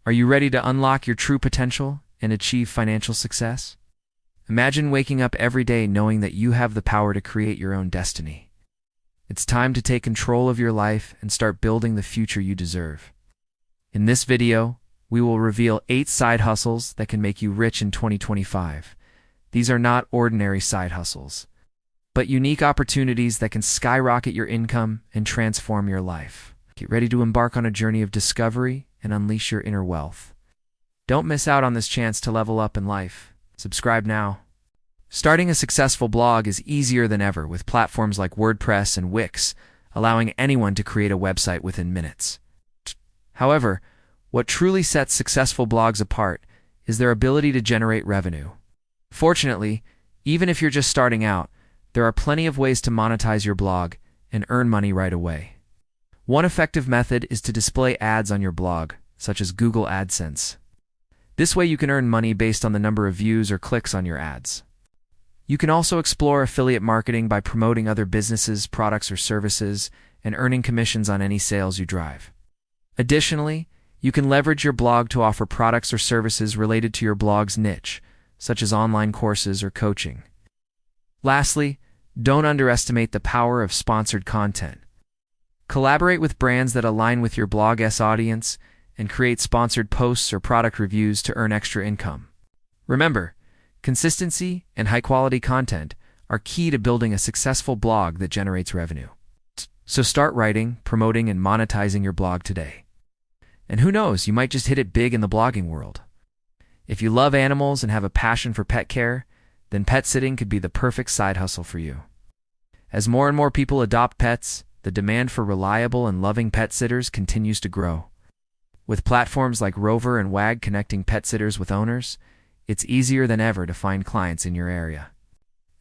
Are you ready to unlock your true potential and achieve financial success? Imagine waking up every day knowing that you have the power to create your own destiny. It's time to take control of your life and start building the future you deserve. In this video, we will reveal 8 side hustles that can make you rich in 2025. These are not ordinary side hustles, but unique opportunities that can skyrocket your income and transform your life. Get ready to embark on a journey of discovery and unleash your inner wealth. Don't miss out on this chance to level up in life. Subscribe now. Starting a successful blog is easier than ever with platforms like WordPress and Wix, allowing anyone to create a website within minutes. However, what truly sets successful blogs apart is their ability to generate revenue. Fortunately, even if you're just starting out, there are plenty of ways to monetize your blog and earn money right away. One effective method is to display ads on your blog, such as Google AdSense. This way you can earn money based on the number of views or clicks on your ads. You can also explore affiliate marketing by promoting other businesses, products, or services and earning commissions on any sales you drive. Additionally, you can leverage your blog to offer products or services related to your blog's niche, such as online courses or coaching. Lastly, don't underestimate the power of sponsored content. Collaborate with brands that align with your blog's audience and create sponsored posts or product reviews to earn extra income. Remember, consistency and high-quality content are key to building a successful blog that generates revenue. So start writing, promoting, and monetizing your blog today. And who knows, you might just hit it big in the blogging world. If you love animals and have a passion for pet care, then pet sitting could be the perfect side hustle for you. As more and more people adopt pets, the demand for reliable and loving pet sitters continues to grow. With platforms like Rover and Wag connecting pet sitters with owners, it's easier than ever to find clients in your area.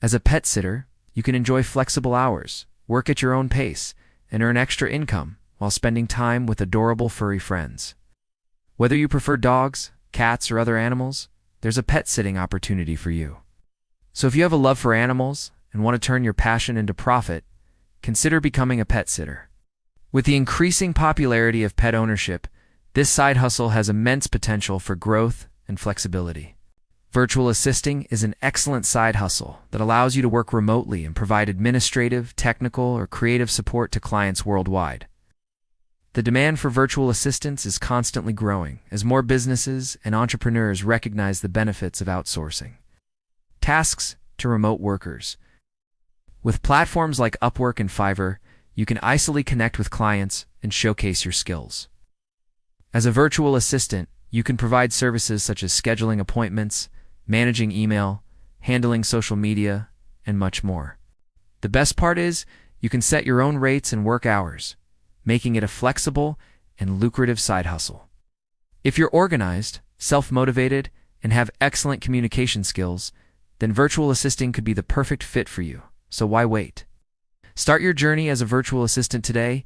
As a pet sitter, you can enjoy flexible hours, work at your own pace, and earn extra income while spending time with adorable furry friends. Whether you prefer dogs, cats, or other animals, there's a pet sitting opportunity for you. So if you have a love for animals and want to turn your passion into profit, consider becoming a pet sitter. With the increasing popularity of pet ownership, this side hustle has immense potential for growth and flexibility. Virtual assisting is an excellent side hustle that allows you to work remotely and provide administrative, technical, or creative support to clients worldwide. The demand for virtual assistants is constantly growing as more businesses and entrepreneurs recognize the benefits of outsourcing tasks to remote workers. With platforms like Upwork and Fiverr, you can easily connect with clients and showcase your skills. As a virtual assistant, you can provide services such as scheduling appointments, managing email, handling social media, and much more. The best part is, you can set your own rates and work hours, making it a flexible and lucrative side hustle. If you're organized, self-motivated, and have excellent communication skills, then virtual assisting could be the perfect fit for you. So why wait? Start your journey as a virtual assistant today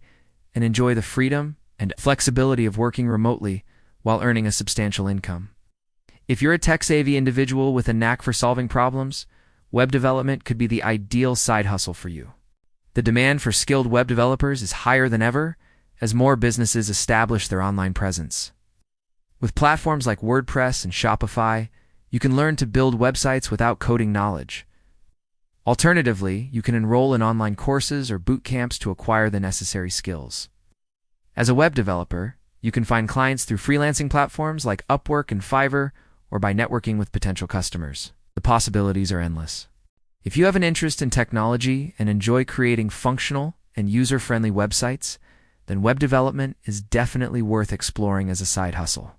and enjoy the freedom and flexibility of working remotely while earning a substantial income. If you're a tech-savvy individual with a knack for solving problems, web development could be the ideal side hustle for you. The demand for skilled web developers is higher than ever as more businesses establish their online presence. With platforms like WordPress and Shopify, you can learn to build websites without coding knowledge. Alternatively, you can enroll in online courses or boot camps to acquire the necessary skills. As a web developer, you can find clients through freelancing platforms like Upwork and Fiverr or by networking with potential customers. The possibilities are endless. If you have an interest in technology and enjoy creating functional and user-friendly websites, then web development is definitely worth exploring as a side hustle.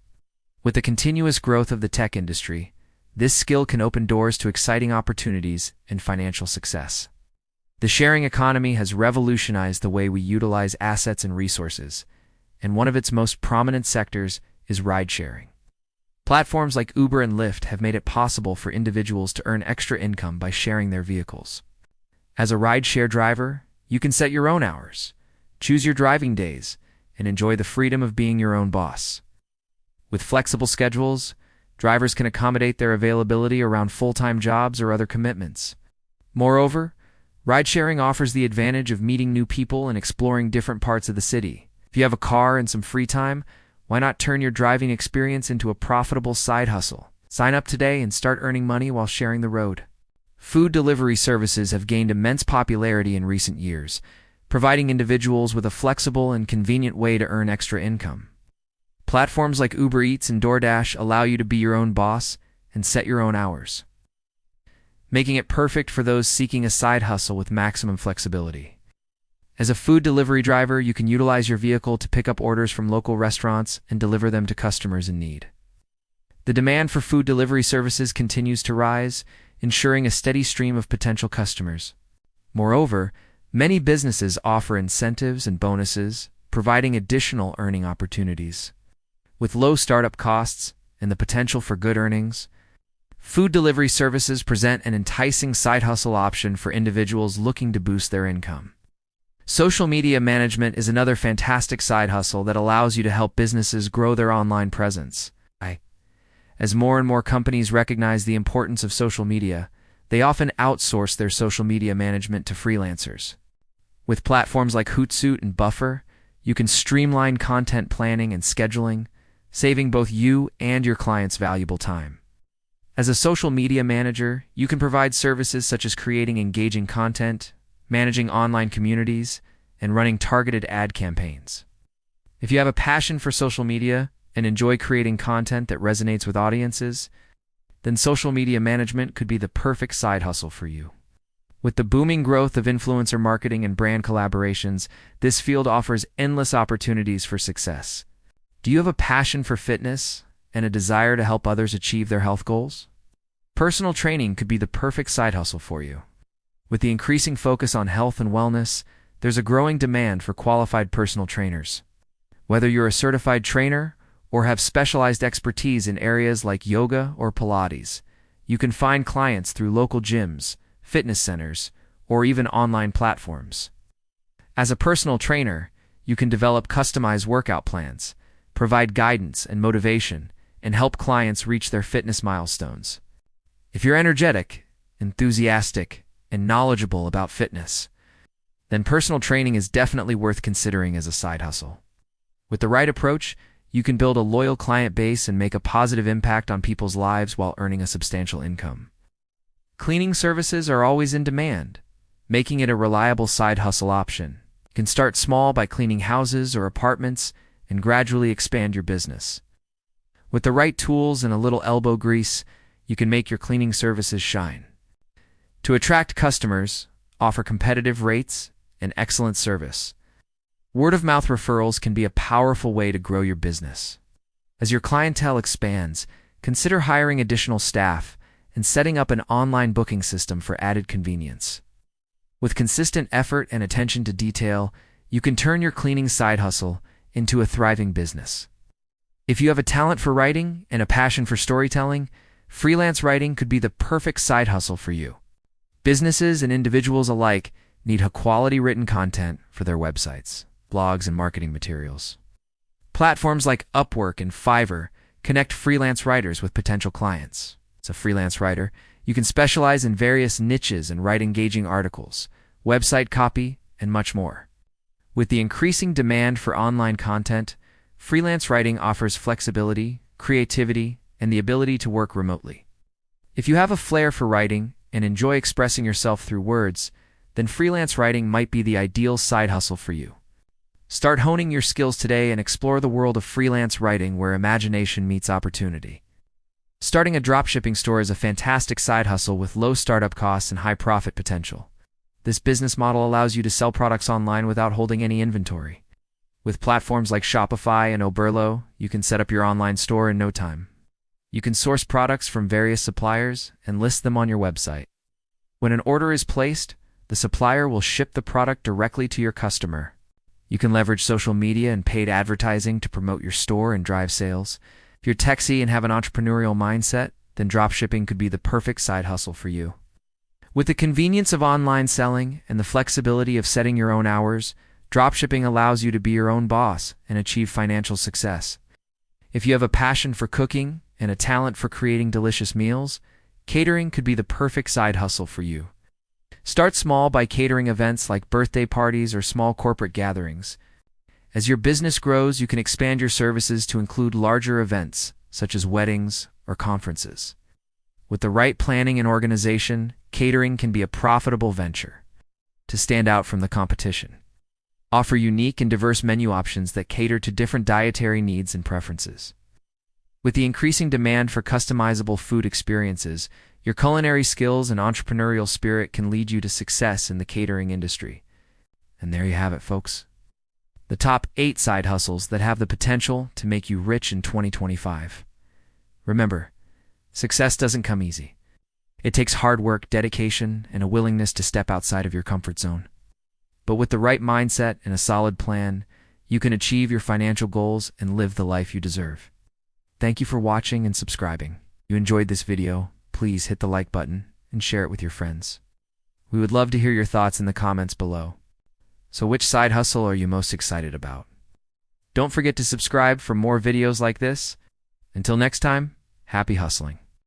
With the continuous growth of the tech industry, this skill can open doors to exciting opportunities and financial success. The sharing economy has revolutionized the way we utilize assets and resources, and one of its most prominent sectors is ride-sharing. Platforms like Uber and Lyft have made it possible for individuals to earn extra income by sharing their vehicles. As a ride-share driver, you can set your own hours, choose your driving days, and enjoy the freedom of being your own boss. With flexible schedules, drivers can accommodate their availability around full-time jobs or other commitments. Moreover, ride-sharing offers the advantage of meeting new people and exploring different parts of the city. If you have a car and some free time, Why not turn your driving experience into a profitable side hustle? Sign up today and start earning money while sharing the road. Food delivery services have gained immense popularity in recent years, providing individuals with a flexible and convenient way to earn extra income. Platforms like Uber Eats and DoorDash allow you to be your own boss and set your own hours, making it perfect for those seeking a side hustle with maximum flexibility. As a food delivery driver, you can utilize your vehicle to pick up orders from local restaurants and deliver them to customers in need. The demand for food delivery services continues to rise, ensuring a steady stream of potential customers. Moreover, many businesses offer incentives and bonuses, providing additional earning opportunities. With low startup costs and the potential for good earnings, food delivery services present an enticing side hustle option for individuals looking to boost their income. Social media management is another fantastic side hustle that allows you to help businesses grow their online presence. As more and more companies recognize the importance of social media, they often outsource their social media management to freelancers. With platforms like Hootsuite and Buffer, you can streamline content planning and scheduling, saving both you and your clients valuable time. As a social media manager, you can provide services such as creating engaging content, managing online communities, and running targeted ad campaigns. If you have a passion for social media and enjoy creating content that resonates with audiences, then social media management could be the perfect side hustle for you. With the booming growth of influencer marketing and brand collaborations, this field offers endless opportunities for success. Do you have a passion for fitness and a desire to help others achieve their health goals? Personal training could be the perfect side hustle for you. With the increasing focus on health and wellness, there's a growing demand for qualified personal trainers. Whether you're a certified trainer or have specialized expertise in areas like yoga or Pilates, you can find clients through local gyms, fitness centers, or even online platforms. As a personal trainer, you can develop customized workout plans, provide guidance and motivation, and help clients reach their fitness milestones. If you're energetic, enthusiastic, and knowledgeable about fitness, then personal training is definitely worth considering as a side hustle. With the right approach, you can build a loyal client base and make a positive impact on people's lives while earning a substantial income. Cleaning services are always in demand, making it a reliable side hustle option. You can start small by cleaning houses or apartments and gradually expand your business. With the right tools and a little elbow grease, you can make your cleaning services shine. To attract customers, offer competitive rates and excellent service. Word-of-mouth referrals can be a powerful way to grow your business. As your clientele expands, consider hiring additional staff and setting up an online booking system for added convenience. With consistent effort and attention to detail, you can turn your cleaning side hustle into a thriving business. If you have a talent for writing and a passion for storytelling, freelance writing could be the perfect side hustle for you. Businesses and individuals alike need quality written content for their websites, blogs, and marketing materials. Platforms like Upwork and Fiverr connect freelance writers with potential clients. As a freelance writer, you can specialize in various niches and write engaging articles, website copy, and much more. With the increasing demand for online content, freelance writing offers flexibility, creativity, and the ability to work remotely. If you have a flair for writing and enjoy expressing yourself through words, then freelance writing might be the ideal side hustle for you. Start honing your skills today and explore the world of freelance writing where imagination meets opportunity. Starting a dropshipping store is a fantastic side hustle with low startup costs and high profit potential. This business model allows you to sell products online without holding any inventory. With platforms like Shopify and Oberlo, you can set up your online store in no time. You can source products from various suppliers and list them on your website. When an order is placed, the supplier will ship the product directly to your customer. You can leverage social media and paid advertising to promote your store and drive sales. If you're techy and have an entrepreneurial mindset, then dropshipping could be the perfect side hustle for you. With the convenience of online selling and the flexibility of setting your own hours, dropshipping allows you to be your own boss and achieve financial success. If you have a passion for cooking and a talent for creating delicious meals, catering could be the perfect side hustle for you. Start small by catering events like birthday parties or small corporate gatherings. As your business grows, you can expand your services to include larger events, such as weddings or conferences. With the right planning and organization, catering can be a profitable venture. To stand out from the competition, offer unique and diverse menu options that cater to different dietary needs and preferences. With the increasing demand for customizable food experiences, your culinary skills and entrepreneurial spirit can lead you to success in the catering industry. And there you have it, folks. The top 8 side hustles that have the potential to make you rich in 2025. Remember, success doesn't come easy. It takes hard work, dedication, and a willingness to step outside of your comfort zone. But with the right mindset and a solid plan, you can achieve your financial goals and live the life you deserve. Thank you for watching and subscribing. If you enjoyed this video, please hit the like button and share it with your friends. We would love to hear your thoughts in the comments below. So which side hustle are you most excited about? Don't forget to subscribe for more videos like this. Until next time, happy hustling.